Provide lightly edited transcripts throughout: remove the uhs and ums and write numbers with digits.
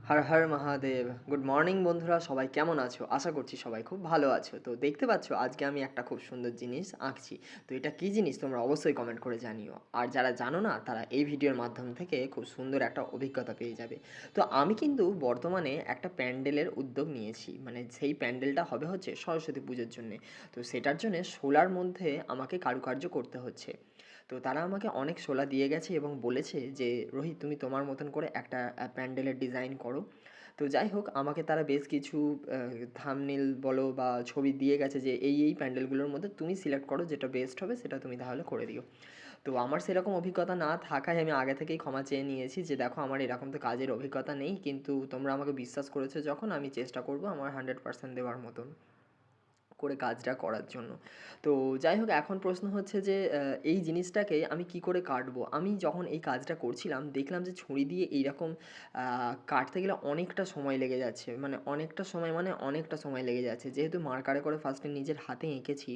Har Har Mahadev. Good morning বন্ধুরা, সবাই কেমন আছো? আশা করছি সবাই খুব ভালো আছো। তো দেখতে পাচ্ছ আজকে আমি একটা খুব সুন্দর জিনিস আঁকছি। তো এটা কী জিনিস তোমরা অবশ্যই কমেন্ট করে জানিও। আর যারা জানো না তারা এই ভিডিওর মাধ্যম থেকে খুব সুন্দর একটা অভিজ্ঞতা পেয়ে যাবে। তো আমি কিন্তু বর্তমানে একটা প্যান্ডেলের উদ্যোগ নিয়েছি, মানে সেই প্যান্ডেলটা হবে হচ্ছে সরস্বতী পুজোর জন্যে। তো সেটার জন্যে শোলার মধ্যে আমাকে কারুকার্য করতে হচ্ছে। তো তারা আমাকে অনেক শোলা দিয়ে গেছে এবং বলেছে যে রোহিত, তুমি তোমার মতন করে একটা প্যান্ডেলের ডিজাইন করো। তো যাই হোক, আমাকে তারা বেশ কিছু থাম্বনেইল বলো বা ছবি দিয়ে গেছে যে এই প্যান্ডেলগুলোর মধ্যে তুমি সিলেক্ট করো, যেটা বেস্ট হবে সেটা তুমি তাহলে করে দিও। তো আমার সেরকম অভিজ্ঞতা না থাকায় আমি আগে থেকেই ক্ষমা চেয়ে নিয়েছি যে দেখো, আমার এরকম তো কাজের অভিজ্ঞতা নেই, কিন্তু তোমরা আমাকে বিশ্বাস করেছো যখন, আমি চেষ্টা করবো আমার 100% দেওয়ার মতন করে কাজটা করার জন্য। তো যাই হোক, এখন প্রশ্ন হচ্ছে যে এই জিনিসটাকে আমি কি করে কাটবো? আমি যখন এই কাজটা করছিলাম দেখলাম যে ছুরি দিয়ে এইরকম কাটতে গেলে অনেকটা সময় লেগে যাচ্ছে, মানে অনেকটা সময় লেগে যাচ্ছে, যেহেতু মার্কারে করে ফার্স্টে নিজের হাতে এঁকেছি,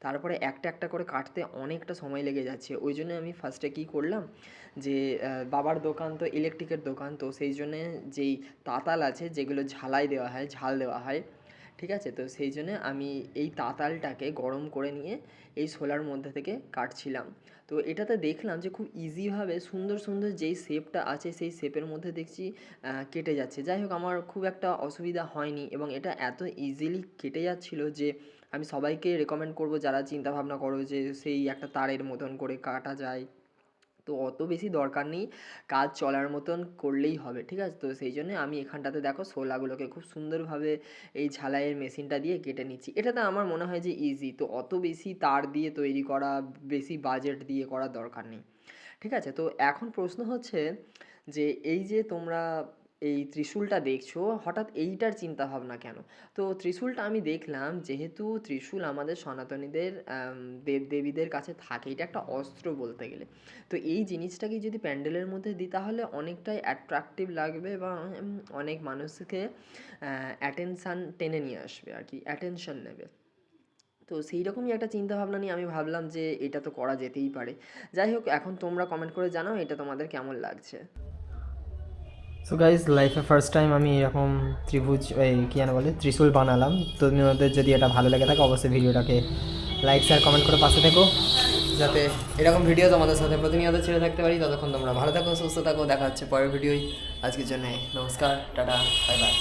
তারপরে একটা একটা করে কাটতে অনেকটা সময় লেগে যাচ্ছে। ওই জন্য আমি ফার্স্টে কী করলাম যে বাবার দোকান তো ইলেকট্রিকের দোকান, তো সেই জন্যে যেই তাতাল আছে যেগুলো ঝালাই দেওয়া হয়, ঝাল দেওয়া হয়, ঠিক আছে? তো সেই জন্যে আমি এই তাতালটাকে গরম করে নিয়ে এই শোলার মধ্যে থেকে কাটছিলাম। তো এটাতে দেখলাম যে খুব ইজিভাবে সুন্দর সুন্দর যেই শেপটা আছে সেই শেপের মধ্যে দেখছি কেটে যাচ্ছে। যাই হোক, আমার খুব একটা অসুবিধা হয়নি এবং এটা এত ইজিলি কেটে যাচ্ছিলো যে আমি সবাইকে রেকমেন্ড করবো, যারা চিন্তা ভাবনা করো যে সেই একটা তারের মতন করে কাটা যায়, তো অত বেশি দরকার নেই, কাজ চলার মতন করলেই হবে, ঠিক আছে? তো সেই জন্যে আমি এখানটাতে দেখো শোলাগুলোকে খুব সুন্দরভাবে এই ঝালাইয়ের মেশিনটা দিয়ে কেটে নিচ্ছি। এটাতে আমার মনে হয় যে ইজি, তো অত বেশি তার দিয়ে তৈরি করা, বেশি বাজেট দিয়ে করার দরকার নেই, ঠিক আছে? তো এখন প্রশ্ন হচ্ছে যে এই যে তোমরা এই ত্রিশূলটা দেখছো, হঠাৎ এইটার চিন্তা ভাবনা কেন? তো ত্রিশূলটা আমি দেখলাম, যেহেতু ত্রিশূল আমাদের সনাতনীদের দেবদেবীদের কাছে থাকে, এটা একটা অস্ত্র বলতে গেলে। তো এই জিনিসটাকে যদি প্যান্ডেলের মধ্যে দিই তাহলে অনেকটাই অ্যাট্রাকটিভ লাগবে বা অনেক মানুষকে অ্যাটেনশান টেনে নিয়ে আসবে আর কি, অ্যাটেনশন নেবে। তো সেই রকমই একটা চিন্তাভাবনা নিয়ে আমি ভাবলাম যে এটা তো করা যেতেই পারে। যাই হোক, এখন তোমরা কমেন্ট করে জানাও এটা তোমাদের কেমন লাগছে। সো গাইজ, লাইফে ফার্স্ট টাইম আমি এরকম ত্রিভুজ এই কী যেন বলে ত্রিশূল বানালাম। তোমাদের যদি এটা ভালো লেগে থাকে অবশ্যই ভিডিওটাকে লাইক শেয়ার কমেন্ট করে পাশে থেকো, যাতে এরকম ভিডিও তোমাদের সাথে প্রতিনিয়ত ছেড়ে থাকতে পারি। ততক্ষণ তোমরা ভালো থাকো, সুস্থ থাকো, দেখা হচ্ছে পরের ভিডিওই। আজকের জন্য নমস্কার, টাটা, বাই বাই।